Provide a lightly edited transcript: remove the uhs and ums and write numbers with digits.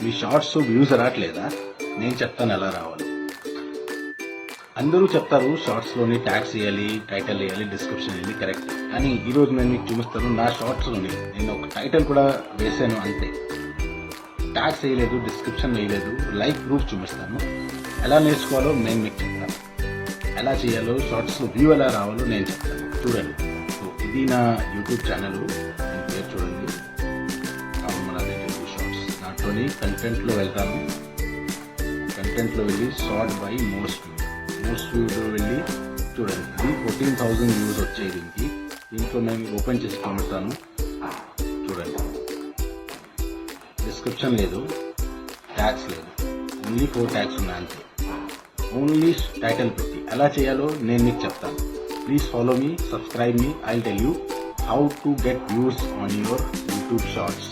మీ shorts views రావట్లేదా? నేను చెప్తాను ఎలా రావాలి. అందరూ చెప్తారు షార్ట్స్లోని ట్యాగ్స్ వేయాలి, టైటిల్ వేయాలి, డిస్క్రిప్షన్ వేయాలి, కరెక్ట్. కానీ ఈరోజు నేను మీకు చూపిస్తాను నా షార్ట్స్లోని నేను ఒక టైటిల్ కూడా వేసాను అంతే. ట్యాగ్స్ వేయలేదు, డిస్క్రిప్షన్ వేయలేదు, లైవ్ ప్రూఫ్ చూపిస్తాను. ఎలా నేర్చుకోవాలో నేను మీకు చెప్తాను. ఎలా చేయాలో, షార్ట్స్లో వ్యూ ఎలా రావాలో నేను చెప్తాను. చూడండి. సో ఇది నా యూట్యూబ్ ఛానల్, నేను పేరు చూడండి, రామమలాదే తెలుగు షార్ట్స్. దాంట్లోని కంటెంట్లో వెళ్తాను. కంటెంట్లో వెళ్ళి షార్ట్ బై మోస్ట్ వ్యూలో వెళ్ళి చూడండి. ఇది 14,000 వ్యూస్ వచ్చాయి దీనికి. దీంట్లో నేను ఓపెన్ చేసి పంపుతాను. చూడండి, డిస్క్రిప్షన్ లేదు, ట్యాగ్స్ లేదు, ఓన్లీ 4 ట్యాగ్స్ ఉన్నాయి అంతే. ఓన్లీ టైటిల్ పెట్టి ఎలా చేయాలో నేను మీకు చెప్తాను. Please follow me, subscribe me. I will tell you how to get views on your YouTube shorts.